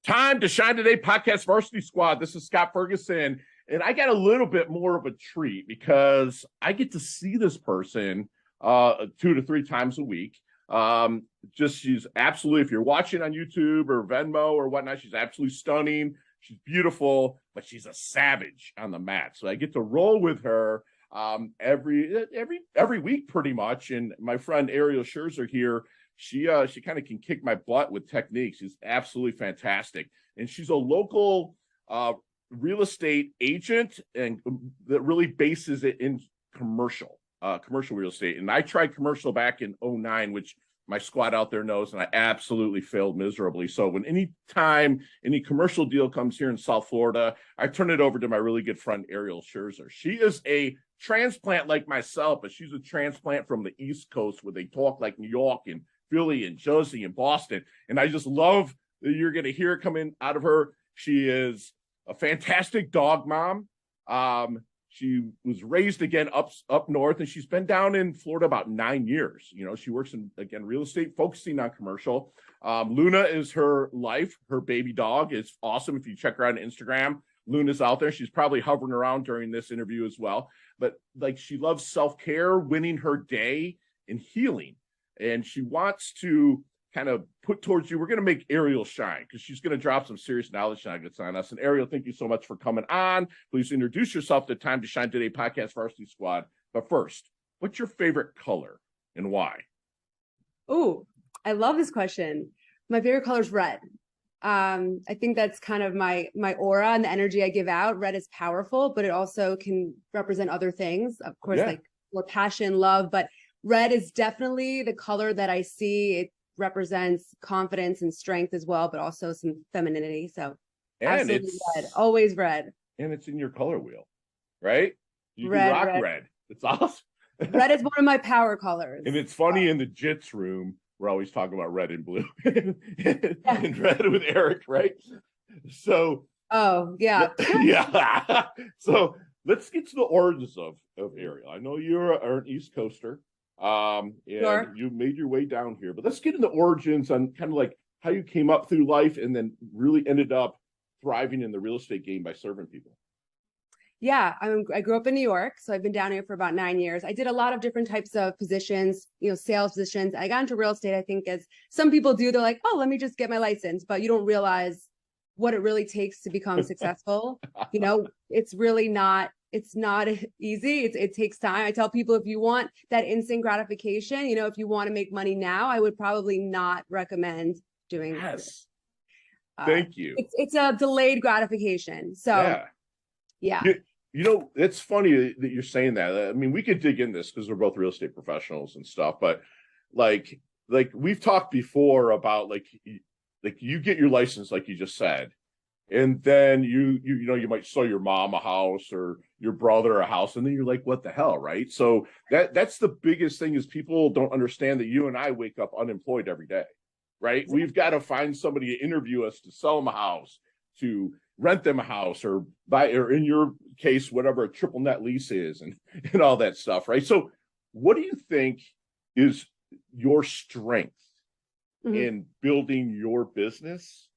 Time to Shine Today podcast varsity squad. This is Scott Ferguson, and I got a little bit more of a treat because I get to see this person 2 to 3 times a week. She's absolutely, if you're watching on YouTube or Venmo or whatnot, she's absolutely stunning. She's beautiful, but she's a savage on the mat. So I get to roll with her every week pretty much. And my friend Ariel Scherzer here, she kind of can kick my butt with techniques. She's absolutely fantastic. And she's a local real estate agent and that really bases it in commercial real estate. And I tried commercial back in 2009, which my squad out there knows, and I absolutely failed miserably. So when any commercial deal comes here in South Florida, I turn it over to my really good friend, Ariel Scherzer. She is a transplant like myself, but she's a transplant from the East Coast where they talk like New York and Philly and Jersey and Boston. And I just love that you're going to hear it coming out of her. She is a fantastic dog mom. She was raised again up north, and she's been down in Florida about 9 years. You know, she works in, again, real estate, focusing on commercial. Luna is her life. Her baby dog is awesome. If you check her out on Instagram, Luna's out there. She's probably hovering around during this interview as well. But like, she loves self-care, winning her day, and healing. And she wants to kind of put towards you. We're going to make Ariel shine because she's going to drop some serious knowledge nuggets on us. And Ariel, thank you so much for coming on. Please introduce yourself to Time to Shine Today podcast varsity squad. But first, what's your favorite color and why? Oh, I love this question. My favorite color is red. I think that's kind of my aura and the energy I give out. Red is powerful, but it also can represent other things. Of course, like more passion, love, but red is definitely the color that I see. It represents confidence and strength as well, but also some femininity. So absolutely red, always red. And it's in your color wheel, right? You can rock red. It's awesome. Red is one of my power colors. And it's funny, in the Jits room, we're always talking about red and blue and red with Eric, right? So, yeah. So let's get to the origins of Ariel. I know you're an East Coaster. And sure, you made your way down here, but let's get into origins on kind of like how you came up through life and then really ended up thriving in the real estate game by serving people. Yeah, I grew up in New York, so I've been down here for about 9 years. I did a lot of different types of positions, sales positions. I got into real estate, I think, as some people do. They're like, oh, let me just get my license, but you don't realize what it really takes to become successful. It's really not. It's not easy. It takes time. I tell people, if you want that instant gratification, if you want to make money now, I would probably not recommend doing this. Thank you. It's a delayed gratification. So, yeah. It's funny that you're saying that. I mean, we could dig in this because we're both real estate professionals and stuff, but like we've talked before about like you get your license, like you just said. And then you might sell your mom a house or your brother a house, and then you're like, what the hell, right? So that's the biggest thing, is people don't understand that you and I wake up unemployed every day, right? Exactly. We've got to find somebody to interview us, to sell them a house, to rent them a house, or buy, or in your case, whatever a triple net lease is, and all that stuff, right? So what do you think is your strength in building your business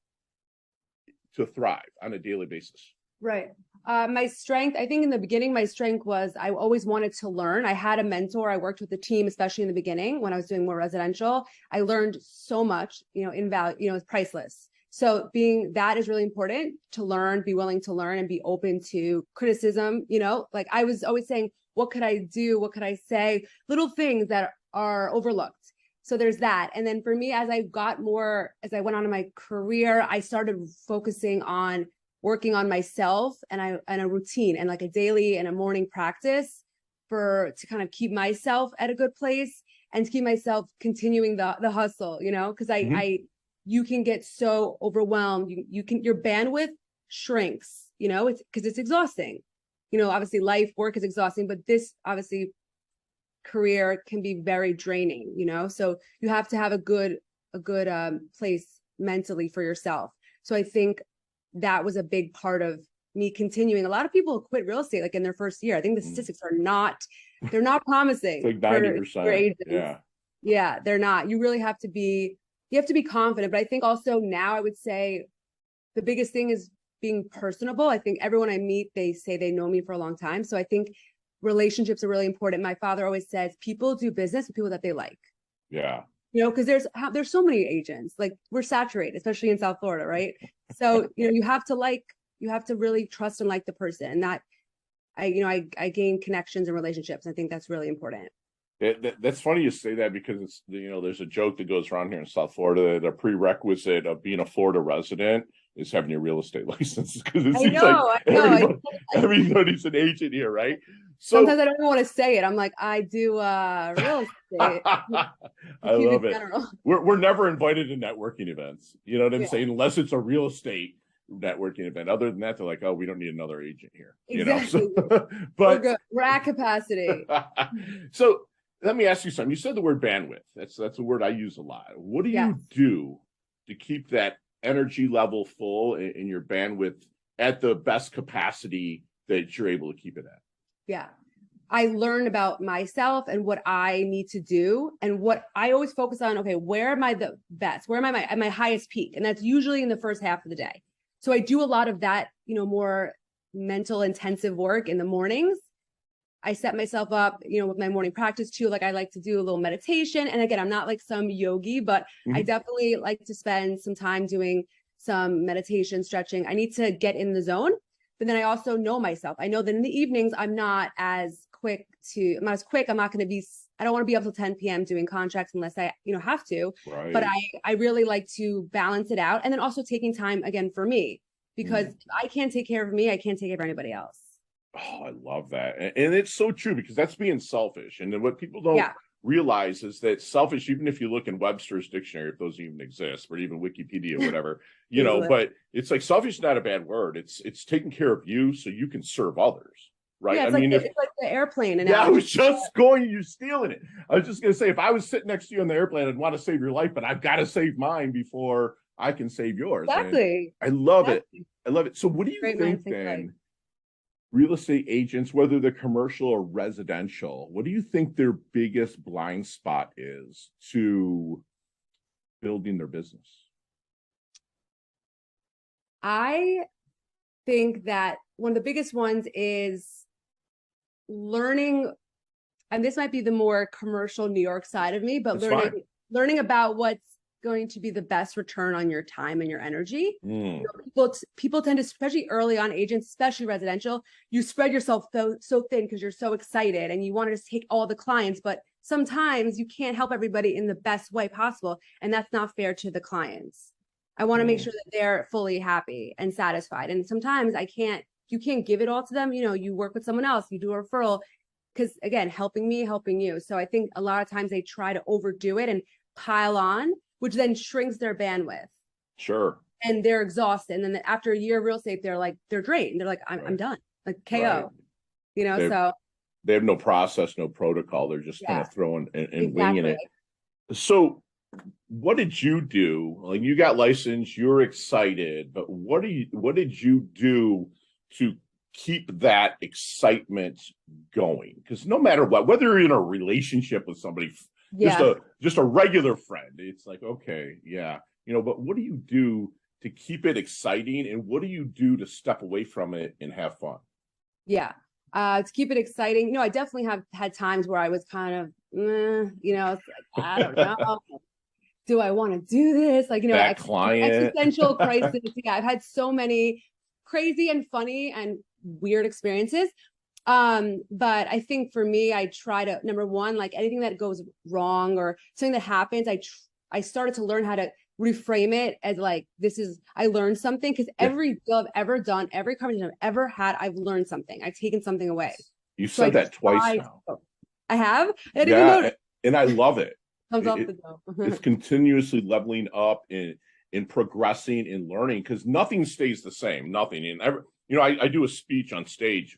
to thrive on a daily basis? Right. My strength, I think in the beginning, my strength was I always wanted to learn. I had a mentor. I worked with a team, especially in the beginning when I was doing more residential. I learned so much, in value, it's priceless. So that is really important, to learn, be willing to learn, and be open to criticism. Like I was always saying, what could I do? What could I say? Little things that are overlooked. So there's that. And then for me, as I went on in my career, I started focusing on working on myself and a routine and like a daily and a morning practice to kind of keep myself at a good place and to keep myself continuing the hustle, because you can get so overwhelmed. Your bandwidth shrinks, it's because it's exhausting. Obviously work is exhausting, but this obviously career can be very draining, so you have to have a good place mentally for yourself. So I think that was a big part of me continuing. A lot of people quit real estate like in their first year. I think the statistics are not promising. It's like 90%. Yeah, they're not. You really have to be confident. But I think also now I would say the biggest thing is being personable. I think everyone I meet, they say they know me for a long time. So I think relationships are really important. My father always says people do business with people that they like. Yeah. Because there's so many agents, like we're saturated, especially in South Florida, right? So, you have to really trust and like the person. And that I gain connections and relationships. I think that's really important. That's funny you say that, because it's, there's a joke that goes around here in South Florida that a prerequisite of being a Florida resident is having your real estate license, because it seems like everybody's an agent here, right? So sometimes I don't even want to say it. I'm like, I do real estate. I love it. We're never invited to networking events. You know what I'm saying? Unless it's a real estate networking event. Other than that, they're like, oh, we don't need another agent here. Exactly. But we're at capacity. So let me ask you something. You said the word bandwidth. That's a word I use a lot. What do you do to keep that energy level full and your bandwidth at the best capacity that you're able to keep it at? Yeah. I learn about myself and what I need to do, and what I always focus on. Okay, where am I the best? Where am I at my highest peak? And that's usually in the first half of the day. So I do a lot of that, more mental intensive work in the mornings. I set myself up, with my morning practice too. Like I like to do a little meditation. And again, I'm not like some yogi, but I definitely like to spend some time doing some meditation, stretching. I need to get in the zone. But then I also know myself. I know that in the evenings, I'm not as quick. I'm not going to be, I don't want to be up till 10 p.m. doing contracts unless I, have to. Right. But I really like to balance it out. And then also taking time again for me, because if I can't take care of me, I can't take care of anybody else. Oh, I love that. And it's so true, because that's being selfish. And then what people don't realize is that selfish, even if you look in Webster's dictionary, if those even exist, or even Wikipedia, whatever, but it's like selfish is not a bad word. It's taking care of you so you can serve others. Right. Yeah, it's like the airplane. Yeah, I was just you're stealing it. I was just going to say, if I was sitting next to you on the airplane, I'd want to save your life, but I've got to save mine before I can save yours. Exactly. And I love it. I love it. So what do you think then? Real estate agents, whether they're commercial or residential, what do you think their biggest blind spot is to building their business? I think that one of the biggest ones is learning, and this might be the more commercial New York side of me, but learning about what's going to be the best return on your time and your energy. People tend to, especially early on, agents, especially residential, you spread yourself so thin because you're so excited and you want to just take all the clients, but sometimes you can't help everybody in the best way possible, and that's not fair to the clients. I want to make sure that they're fully happy and satisfied, and sometimes you can't give it all to them. You work with someone else, you do a referral, because again, helping me, helping you. So I think a lot of times they try to overdo it and pile on, which then shrinks their bandwidth. Sure. And they're exhausted. And then after a year of real estate, they're drained. They're like, I'm done. Like KO. So they have no process, no protocol. They're just kind of throwing and winging it. So what did you do? Like, you got licensed, you're excited, but what did you do to keep that excitement going? Because no matter what, whether you're in a relationship with somebody, just a regular friend, it's like, okay, but what do you do to keep it exciting, and what do you do to step away from it and have fun? To keep it exciting, I definitely have had times where I was kind of it's like, I don't know, do I want to do this, like, that client existential crisis. I've had so many crazy and funny and weird experiences. But I think for me, I try to, number one, like anything that goes wrong or something that happens, I started to learn how to reframe it as like, I learned something, because every deal I've ever done, every conversation I've ever had, I've learned something. I've taken something away. You've said that twice now. I have? I didn't even know. And I love it. It's continuously leveling up and progressing and learning, because nothing stays the same. Nothing. And I do a speech on stage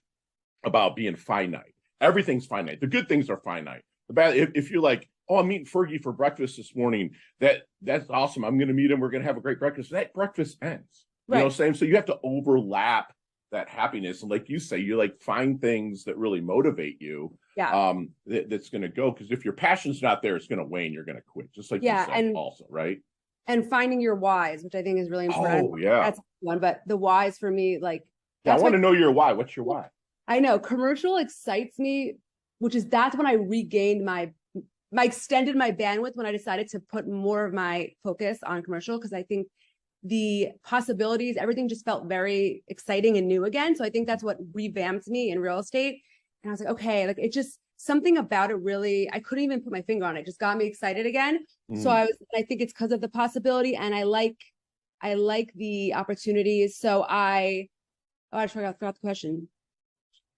about being finite. Everything's finite. The good things are finite. The bad, if you're like, oh, I'm meeting Fergie for breakfast this morning, that's awesome. I'm going to meet him. We're going to have a great breakfast. That breakfast ends. You know what I'm saying? So you have to overlap that happiness. And like you say, you like find things that really motivate you. That's going to go. Because if your passion's not there, it's going to wane. You're going to quit. Just like you said also, right? And finding your whys, which I think is really important. Oh, yeah. That's one, but the whys for me, like, Yeah, I that's want what to know your why. What's your why? I know commercial excites me, that's when I regained my extended my bandwidth when I decided to put more of my focus on commercial, because I think the possibilities, everything just felt very exciting and new again. So I think that's what revamped me in real estate. And I was like, okay, like it just something about it really, I couldn't even put my finger on it. Just got me excited again. So I think it's because of the possibility, and I like the opportunities. So I forgot the question.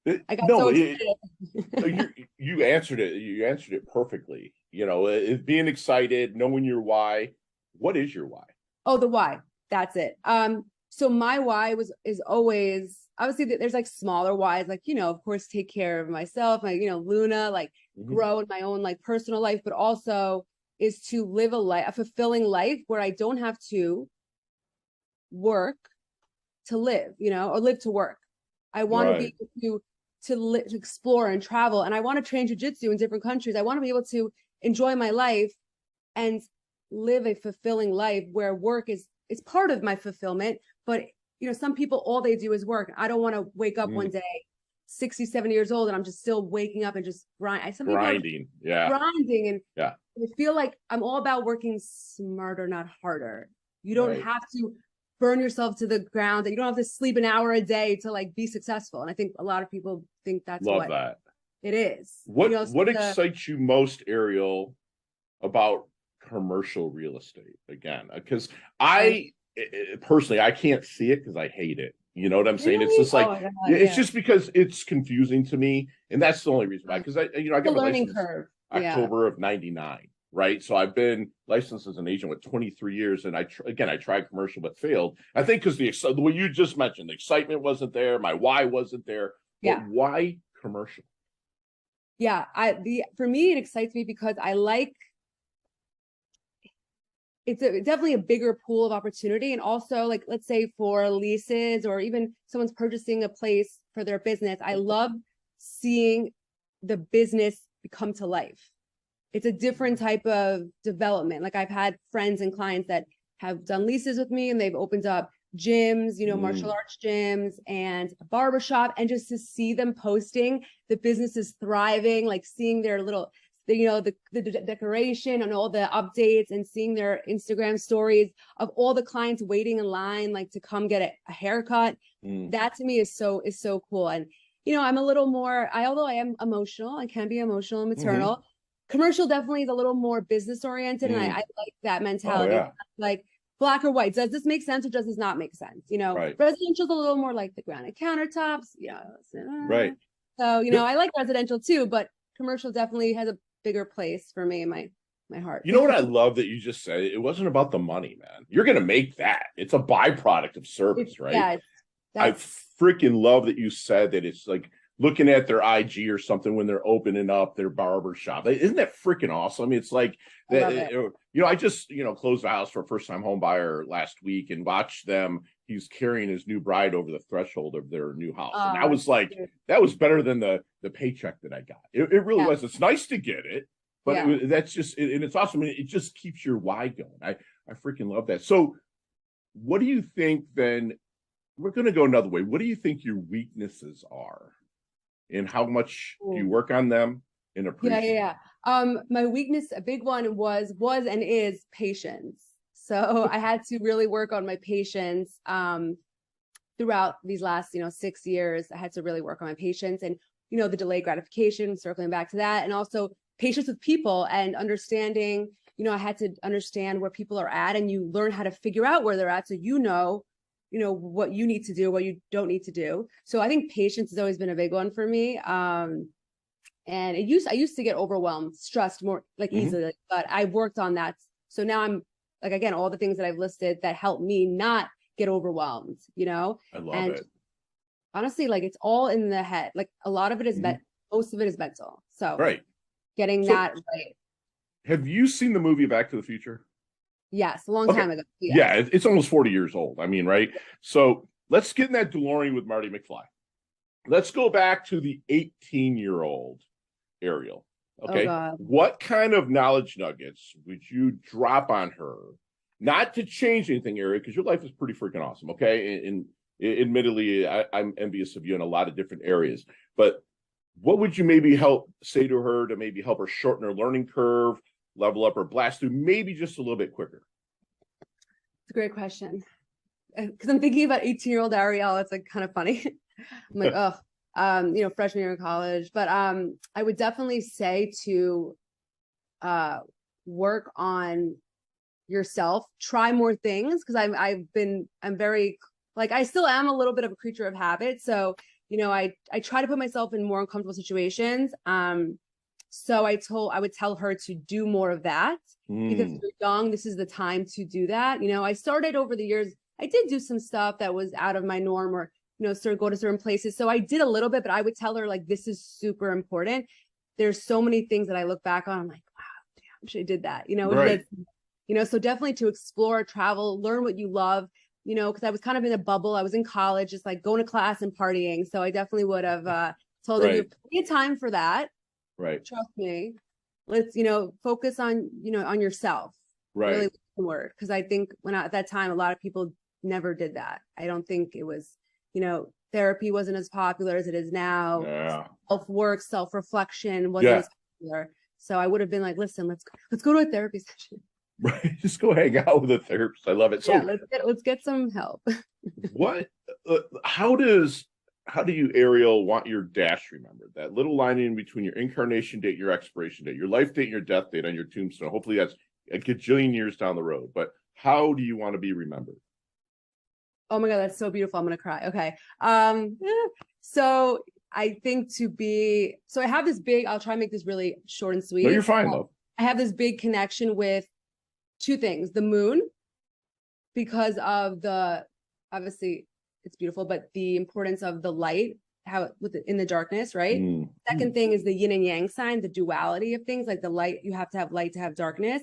I got so excited. You answered it. You answered it perfectly. You know, it being excited, knowing your why. What is your why? Oh, the why. That's it. So my why is always, obviously there's like smaller whys, like, you know, of course, take care of myself, like, you know, Luna, like grow in my own like personal life, but also is to live a fulfilling life where I don't have to work to live, you know, or live to work. I want to be able to explore and travel, and I want to train jiu-jitsu in different countries. I want to be able to enjoy my life and live a fulfilling life where work is part of my fulfillment. But, you know, some people, all they do is work. I don't want to wake up one day 60, 70 years old and I'm just still waking up and just grinding. And I feel like I'm all about working smarter, not harder. You don't have to burn yourself to the ground, that you don't have to sleep an hour a day to like be successful. And I think a lot of people think that's what it is. What excites you most, Ariel, about commercial real estate? Again, because I personally, I can't see it because I hate it. You know what I'm saying? It's just like, it's just because it's confusing to me. And that's the only reason why, because I got my license October of 99. Right. So I've been licensed as an agent with 23 years. And I tried commercial, but failed. I think because the way you just mentioned, the excitement wasn't there. My why wasn't there. But why commercial? Yeah. For me, it excites me because I like, it's definitely a bigger pool of opportunity. And also, like, let's say for leases or even someone's purchasing a place for their business, I love seeing the business come to life. It's a different type of development. Like, I've had friends and clients that have done leases with me and they've opened up gyms, you know, martial arts gyms and a barbershop, and just to see them posting the business is thriving, like seeing their little, you know, the decoration and all the updates, and seeing their Instagram stories of all the clients waiting in line, like to come get a haircut. That to me is so cool. And, you know, I'm a little more, although I am emotional, I can be emotional and maternal. Commercial definitely is a little more business oriented. And I like that mentality. Like, black or white, does this make sense or does this not make sense? You know, residential is a little more like the granite countertops. So, you know, I like residential too, but commercial definitely has a bigger place for me in my heart. You know what I love that you just said? It wasn't about the money, man. You're going to make that. It's a byproduct of service, right? Yeah. I freaking love that you said that. It's like looking at their IG or something when they're opening up their barber shop. Isn't that freaking awesome? It's like, you know, I just, you know, closed the house for a first-time home buyer last week and watched them. He's carrying his new bride over the threshold of their new house. And I was like, that was better than the paycheck that I got. It really was. It's nice to get it, but that's just, and it's awesome. It just keeps your why going. I freaking love that. So what do you think then? We're going to go another way. What do you think your weaknesses are, and how much do you work on them and appreciate? My weakness, a big one was and is patience. So I had to really work on my patience throughout these last, 6 years. I had to really work on my patience and, the delayed gratification, circling back to that, and also patience with people and understanding, I had to understand where people are at, and you learn how to figure out where they're at. So, what you need to do, what you don't need to do. So I think patience has always been a big one for me. And I used to get overwhelmed, stressed more easily, but I worked on that. So now I'm like, again, all the things that I've listed that help me not get overwhelmed, I love it. Honestly, it's all in the head. Like, a lot of it is most of it is mental. So getting that right. Have you seen the movie Back to the Future? Yes, a long time ago. Yeah, it's almost 40 years old. I mean, right? So let's get in that DeLorean with Marty McFly. Let's go back to the 18-year-old Ariel. Okay. What kind of knowledge nuggets would you drop on her not to change anything, Ariel, because your life is pretty freaking awesome. Okay. And admittedly, I'm envious of you in a lot of different areas, but what would you maybe say to her to maybe help her shorten her learning curve, level up her blast through maybe just a little bit quicker? It's a great question. Because I'm thinking about 18-year-old Ariel. It's like kind of funny. I'm like, oh, freshman year in college. But I would definitely say to work on yourself, try more things, because I'm very, like, I still am a little bit of a creature of habit. So, I try to put myself in more uncomfortable situations. So I would tell her to do more of that, because if you're young, this is the time to do that. I started over the years, I did do some stuff that was out of my norm, or, go to certain places. So I did a little bit, but I would tell her, like, this is super important. There's so many things that I look back on. I'm like, wow, damn, I wish I did that. Right. So definitely to explore, travel, learn what you love, because I was kind of in a bubble. I was in college, just like going to class and partying. So I definitely would have told her, you have plenty of time for that. Right. Trust me. Let's, focus on, on yourself. Right. Really work. Because I think at that time, a lot of people never did that. I don't think it was, therapy wasn't as popular as it is now. Yeah. Self-work, self-reflection wasn't as popular. So I would have been like, listen, let's go to a therapy session. Right. Just go hang out with a therapist. I love it. So let's get some help. How do you, Ariel, want your dash remembered? That little line in between your incarnation date, your expiration date, your life date, and your death date on your tombstone. Hopefully that's a gajillion years down the road. But how do you want to be remembered? Oh my God, that's so beautiful. I'm gonna cry. Okay. So I think I have this big, I'll try and make this really short and sweet. No, you're fine though. I have this big connection with two things: the moon, because of obviously it's beautiful, but the importance of the light, how in the darkness, right? Second thing is the yin and yang sign, the duality of things, like the light, you have to have light to have darkness.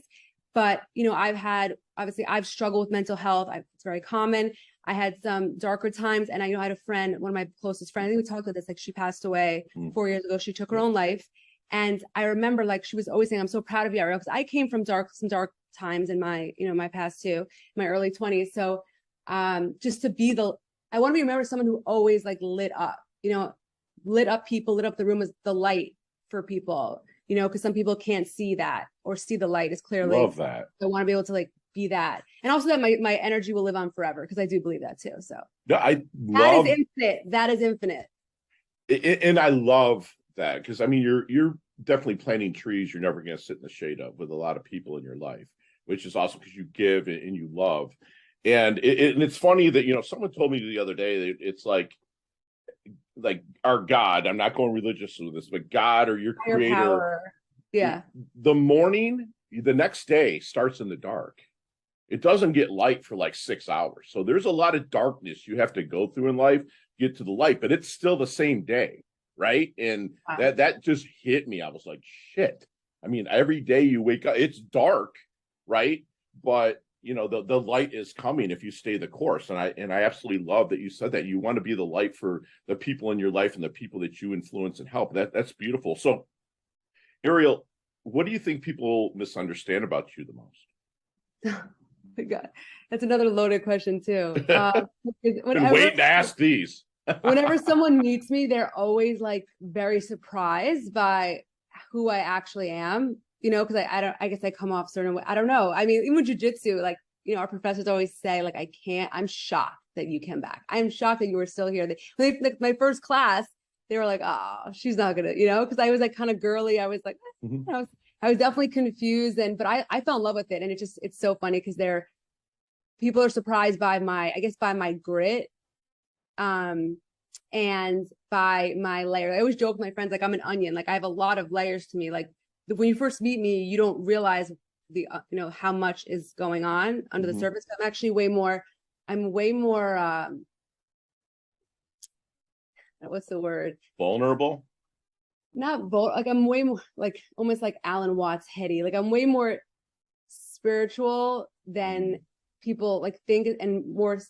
But, I've struggled with mental health. It's very common. I had some darker times, and I had a friend, one of my closest friends, we talked about this, like, she passed away 4 years ago. She took her own life. And I remember, like, she was always saying, I'm so proud of you, Ariel, because I came from some dark times in my, my past too, my early 20s. So just to be I want to be remembered as someone who always, like, lit up people, lit up the room as the light for people, because some people can't see that or see the light as clearly. Love that. I want to be able to, like, be that. And also that my energy will live on forever, because I do believe that too. So that is infinite. That is infinite. And I love that, because you're definitely planting trees you're never going to sit in the shade of with a lot of people in your life, which is awesome, because you give and you love. And it's funny that, someone told me the other day that it's like our God, I'm not going religious with this, but God or your creator, power. Yeah. The morning, the next day starts in the dark. It doesn't get light for like 6 hours. So there's a lot of darkness you have to go through in life, get to the light, but it's still the same day. Right. And that just hit me. I was like, shit. Every day you wake up, it's dark. Right. But the light is coming if you stay the course. And I absolutely love that you said that you want to be the light for the people in your life and the people that you influence and help. That's beautiful. So, Ariel, what do you think people misunderstand about you the most? Oh my God, that's another loaded question too. Been waiting to ask these. Whenever someone meets me, they're always, like, very surprised by who I actually am. Because I guess I come off certain way. I don't know. Even with Jiu Jitsu, like, our professors always say, like, I'm shocked that you came back. I'm shocked that you were still here. My first class, they were like, oh, she's not gonna, because I was, like, kind of girly. I was like, I was definitely confused, but I fell in love with it. And it's so funny, because people are surprised by my grit, and by my layer. I always joke with my friends, like, I'm an onion. Like, I have a lot of layers to me. Like, when you first meet me, you don't realize how much is going on under the surface. I'm actually way more what's the word? Vulnerable? Not like, I'm way more, like, almost like Alan Watts heady. Like, I'm way more spiritual than people, like, think, and more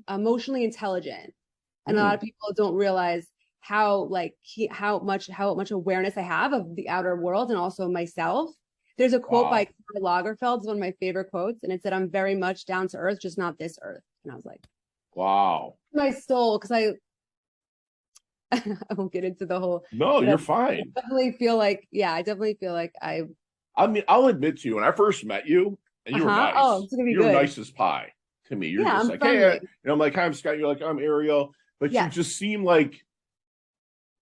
emotionally intelligent. And a lot of people don't realize how much awareness I have of the outer world and also myself. There's a quote Wow. by Karl Lagerfeld, it's one of my favorite quotes, and it said, "I'm very much down to earth, just not this earth." And I was like, Wow. my soul, because I won't get into the whole, No, but you're fine. I definitely feel like, yeah, I definitely feel like I mean, I'll admit to you, when I first met you, and you were nice. Oh, it's gonna be You were good. nice as pie to me. You're Yeah, just I'm like, friendly. hey, I'm like, hi, I'm Scott. You're like, I'm Ariel. But you Yes. just seem like,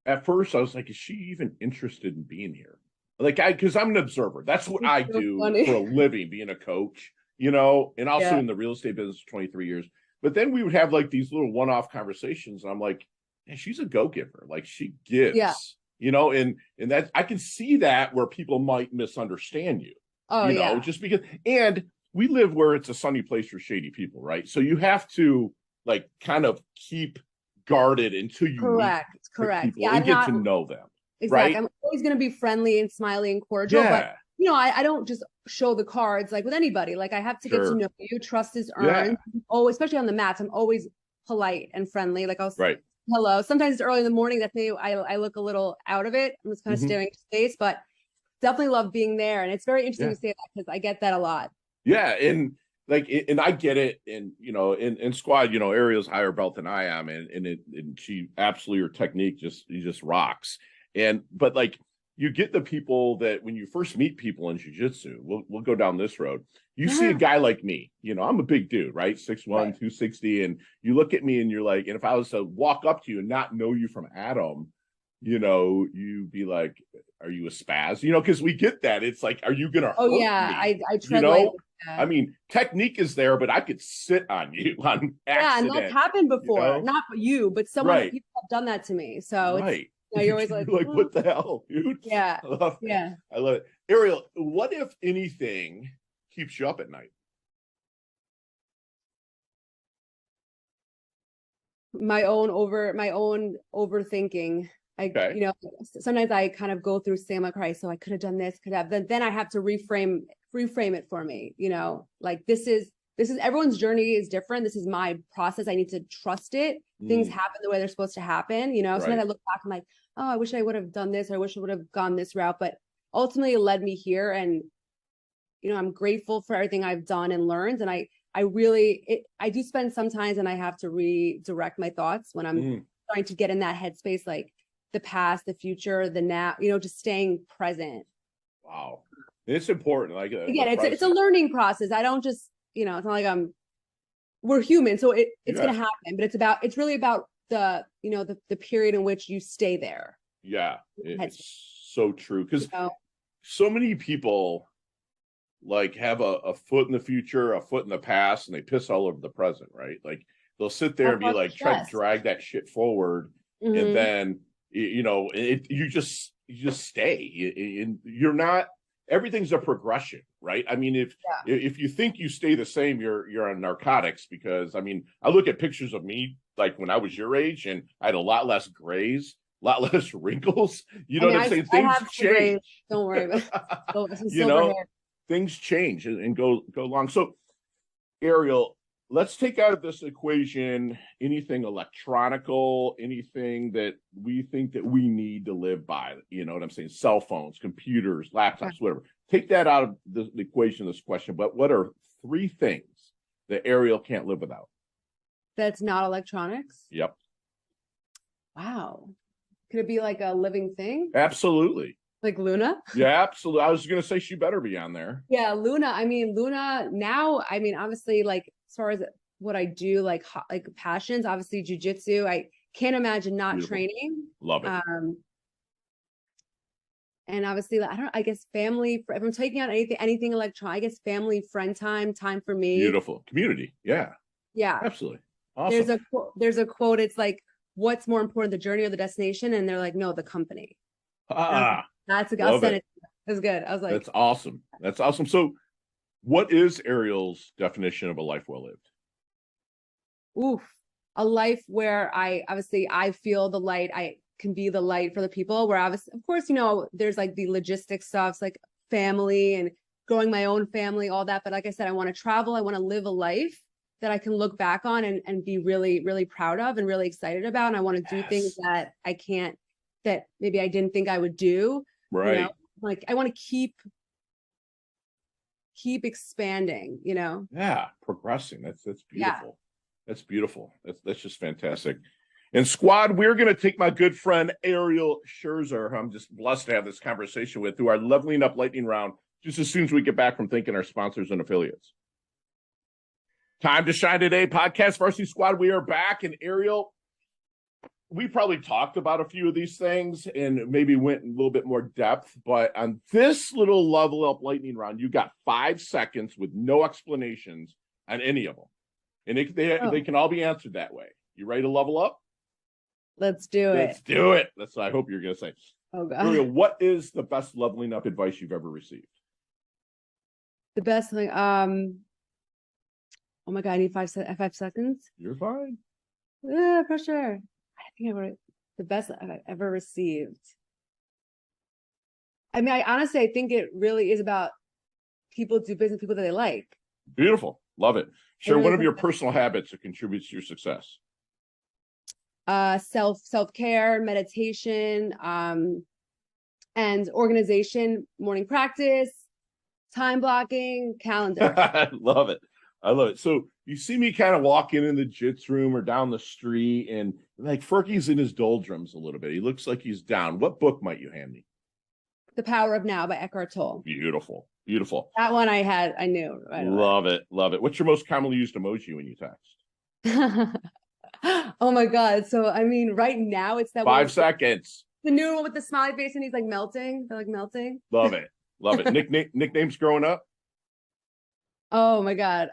at first, I was like, is she even interested in being here? Like, because I'm an observer. That's what It's I so do funny. for a living, being a coach, and also Yeah. in the real estate business for 23 years. But then we would have like these little one-off conversations, and I'm like, man, she's a go-giver. Like, she gives, Yeah. and that I can see that where people might misunderstand you. Oh, yeah. Just because, and we live where it's a sunny place for shady people, right? So you have to like kind of keep guarded until you meet Correct. people Yeah, and get to know them. Exactly. Right? I'm always going to be friendly and smiley and cordial, but I don't just show the cards like with anybody. Like I have to get to know you. Trust is earned. Oh, especially on the mats, I'm always polite and friendly. Like I'll say hello. Sometimes it's early in the morning. That's me. I look a little out of it. I'm just kind of staring into space, but definitely love being there. And it's very interesting to say that because I get that a lot. Yeah. And I get it. And, in squad, Ariel's higher belt than I am. And she absolutely, her technique just rocks. But like, you get the people that when you first meet people in jiu-jitsu, we'll go down this road. You see a guy like me, I'm a big dude, right? 6'1", 260. And you look at me and you're like, and if I was to walk up to you and not know you from Adam, you'd be like, are you a spaz? Because we get that. It's like, are you going to hurt me? I tread lightly. I mean, technique is there, but I could sit on you on accident. Yeah, and that's happened before. Not you, but people have done that to me. So it's, you're always like, what the hell, dude? Yeah. I love it. Ariel, what if anything keeps you up at night? My own overthinking. Sometimes I kind of go through saying like, all right, so I could have done this, then I have to reframe it for me, like this is everyone's journey is different. This is my process. I need to trust it. Things happen the way they're supposed to happen. Sometimes I look back, I'm like, oh, I wish I would have done this, or I wish I would have gone this route, but ultimately it led me here. And, I'm grateful for everything I've done and learned. And I do spend some times and I have to redirect my thoughts when I'm trying to get in that headspace, like the past, the future, the now, just staying present. Wow. It's important. Like again, it's a learning process. I don't just, it's not like we're human. So it's going to happen, but it's really about the period in which you stay there. Yeah. It's so true. Because so many people like have a foot in the future, a foot in the past, and they piss all over the present, right? Like they'll sit there and be like, try to drag that shit forward. And then, you just stay and you're not, everything's a progression, right? I mean, if you think you stay the same, you're on narcotics, because I mean, I look at pictures of me like when I was your age and I had a lot less grays, a lot less wrinkles. What I'm saying? Things change. Don't worry about it. Things change and go along. So, Ariel, let's take out of this equation anything electronical, anything that we think that we need to live by. You know what I'm saying? Cell phones, computers, laptops, whatever. Take that out of the equation of this question. But what are 3 things that Ariel can't live without? That's not electronics? Yep. Wow. Could it be like a living thing? Absolutely. Like Luna? Yeah, absolutely. I was going to say she better be on there. Yeah, Luna. I mean, Luna now, obviously, like as far as what I do, like passions, obviously jiu-jitsu. I can't imagine not training. Love it. And obviously, I guess family, if I'm taking out anything electronic, I guess family, friend time for me. Beautiful. Community. Yeah. Yeah. Absolutely. Awesome. There's a quote. It's like, what's more important, the journey or the destination? And they're like, no, the company. That's a good. It was good. I was like, that's awesome. That's awesome. So what is Ariel's definition of a life well lived? Oof. A life where I feel the light. I can be the light for the people, where of course, there's like the logistic stuff, like family and growing my own family, all that. But like I said, I want to travel. I want to live a life that I can look back on and be really, really proud of and really excited about. And I want to do things that that maybe I didn't think I would do. Right. Like I want to keep keep expanding, you know? Yeah, progressing. That's Yeah. beautiful. That's beautiful. That's just fantastic. And squad, we're going to take my good friend Ariel Scherzer, who I'm just blessed to have this conversation with, through our leveling up lightning round just as soon as we get back from thanking our sponsors and affiliates. Time to shine today, podcast Varsity Squad. We are back, and Ariel, we probably talked about a few of these things and maybe went in a little bit more depth, but on this little level up lightning round, you got 5 seconds with no explanations on any of them, and they can all be answered that way. You ready to level up? Let's do it. Let's do it. That's what I hope you're going to say. Oh God. Ariel, what is the best leveling up advice you've ever received? The best thing. Oh my God, I need 5 seconds. You're fine. Pressure. I think I wrote the best I've ever received. I mean, I think it really is about people do business, people that they like. Beautiful. Love it. Share really one of your personal habits that contributes to your success. Self-care, meditation, and organization, morning practice, time blocking, calendar. I love it. I love it. So you see me kind of walking in the jits room or down the street, and like Ferkie's in his doldrums a little bit. He looks like he's down. What book might you hand me? The Power of Now by Eckhart Tolle. Beautiful. Beautiful. That one I knew. Right away. Love it. Love it. What's your most commonly used emoji when you text? Oh my God. So, I mean, right now it's that 5 seconds. The new one with the smiley face and he's like melting. They're like melting. Love it. Love it. Nicknames growing up? Oh my God.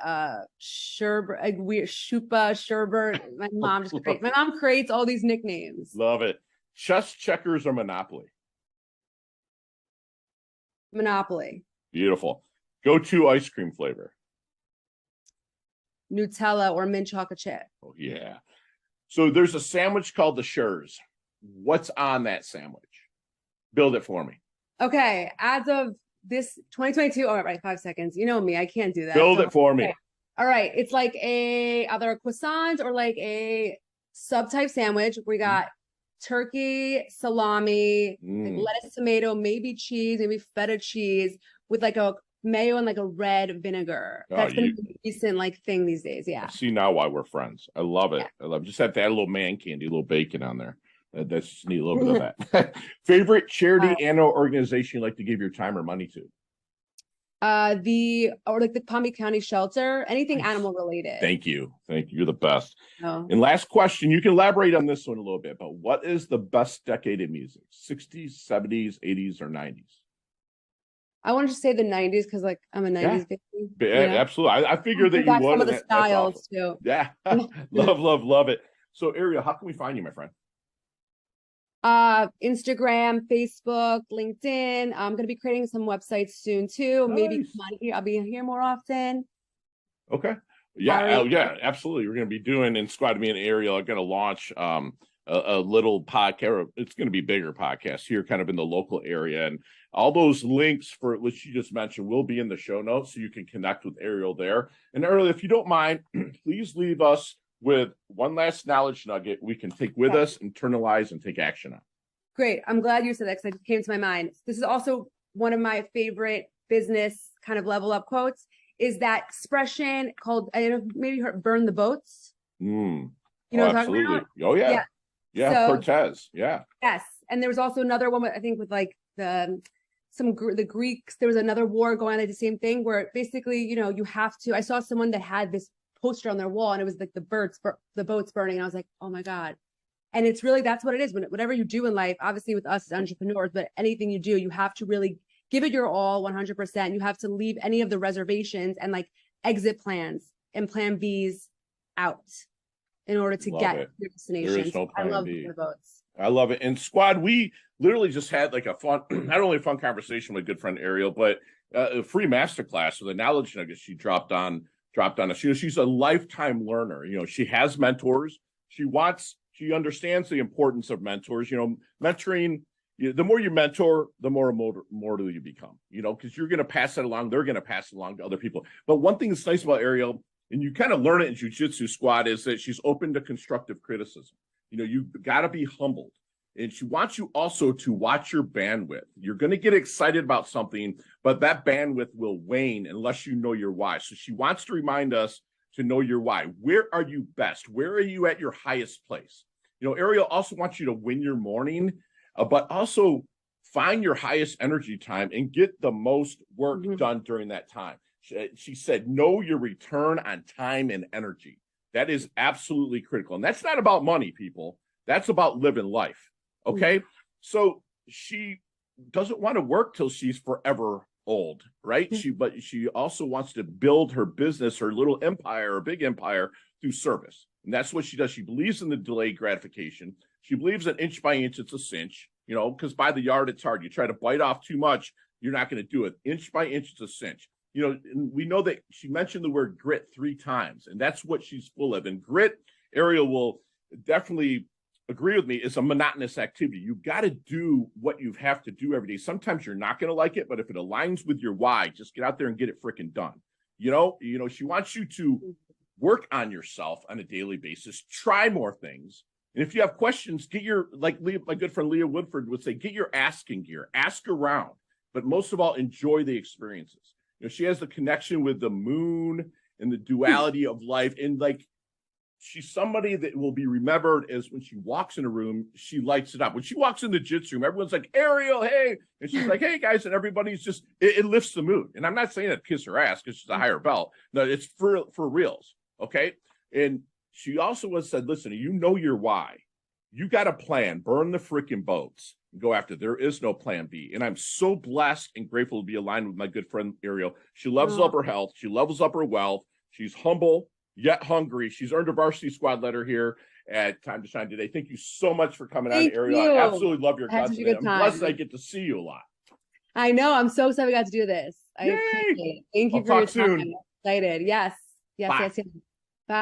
Sherbert, weird Shupa, Sherbert. My mom creates all these nicknames. Love it. Chess, checkers, or Monopoly? Monopoly. Beautiful. Go-to ice cream flavor? Nutella or mint chocolate chip. Oh, yeah. So there's a sandwich called the Schurz. What's on that sandwich? Build it for me. Okay. As of this 2022, all right, 5 seconds. You know me, I can't do that. Build it for me. Okay. All right. It's like either a croissant or like a sub-type sandwich. We got turkey, salami, like lettuce, tomato, maybe cheese, maybe feta cheese with like a mayo and like a red vinegar. That's been a recent like thing these days. Yeah. I see now why we're friends. I love it. Yeah. I love it. Just have to add a little man candy, a little bacon on there. That's just need a little bit of that. Favorite charity and or organization you like to give your time or money to? The Palm Beach County Shelter, anything animal related. Thank you. You're the best. Oh. And last question, you can elaborate on this one a little bit, but what is the best decade in music? 60s, 70s, 80s, or 90s? I wanted to say the 90s because like I'm a 90s baby. Yeah, absolutely. I figured that you would. Some of the styles too. Yeah. love it. So Ariel, how can we find you, my friend? Instagram, Facebook, LinkedIn. I'm going to be creating some websites soon too. Nice. Maybe I'll be here more often. Okay. Yeah. Yeah, absolutely. We're going to be doing in Squad, me and Ariel are going to launch a little podcast. It's going to be bigger podcast here kind of in the local area. And all those links for which you just mentioned will be in the show notes so you can connect with Ariel there. And Ariel, if you don't mind, please leave us with one last knowledge nugget we can take with us, internalize, and take action on. Great. I'm glad you said that because it came to my mind. This is also one of my favorite business kind of level up quotes is that expression called, I don't know, maybe you heard burn the boats. You know what I'm talking about? Oh, yeah. Yeah. So, Cortez. Yeah. Yes. And there was also another one, I think with like the Greeks, there was another war going on, like the same thing where basically, you know, you have to, I saw someone that had this poster on their wall and it was like the boats burning. And I was like, oh my God. And it's really, that's what it is. Whatever you do in life, obviously with us as entrepreneurs, but anything you do, you have to really give it your all 100%. You have to leave any of the reservations and like exit plans and plan Bs out in order to get your destination. There is no plan I love B. the boats. I love it. And Squad, we literally just had like a fun, not only a fun conversation with good friend Ariel, but a free masterclass with a knowledge nugget she dropped on us. You know, she's a lifetime learner. You know, she has mentors. She understands the importance of mentors. You know, mentoring, the more you mentor, the more immortal you become, you know, because you're going to pass that along. They're going to pass it along to other people. But one thing that's nice about Ariel, and you kind of learn it in Jiu Jitsu, Squad, is that she's open to constructive criticism. You know, you've got to be humbled. And she wants you also to watch your bandwidth. You're going to get excited about something, but that bandwidth will wane unless you know your why. So she wants to remind us to know your why. Where are you best? Where are you at your highest place? You know, Ariel also wants you to win your morning, but also find your highest energy time and get the most work done during that time. She said, know your return on time and energy. That is absolutely critical. And that's not about money, people. That's about living life. Okay. So she doesn't want to work till she's forever old, right? But she also wants to build her business, her little empire, or big empire through service. And that's what she does. She believes in the delayed gratification. She believes that inch by inch, it's a cinch, you know, because by the yard, it's hard. You try to bite off too much, you're not going to do it. Inch by inch, it's a cinch. You know, and we know that she mentioned the word grit 3 times, and that's what she's full of. And grit, Ariel will definitely agree with me, is a monotonous activity. You've got to do what you have to do every day. Sometimes you're not going to like it, but if it aligns with your why, just get out there and get it freaking done. You know, she wants you to work on yourself on a daily basis, try more things. And if you have questions, get your, like my good friend Leah Woodford would say, get your asking gear, ask around, but most of all, enjoy the experiences. You know, she has the connection with the moon and the duality of life. And like, she's somebody that will be remembered as when she walks in a room, she lights it up. When she walks in the jiu-jitsu room, everyone's like, Ariel, hey. And she's like, hey, guys. And everybody's just, it lifts the mood. And I'm not saying that to kiss her ass because she's a higher belt. No, it's for reals. Okay. And she also has said, listen, you know your why. You got a plan. Burn the freaking boats and go after. There is no plan B. And I'm so blessed and grateful to be aligned with my good friend Ariel. She levels up her health. She levels up her wealth. She's humble yet hungry. She's earned a varsity squad letter here at Time to Shine today. Thank you so much for coming on, Ariel. I absolutely love your guts. I'm blessed I get to see you a lot. I know. I'm so excited we got to do this. I appreciate it. Thank you for your time. I'm excited. Yes.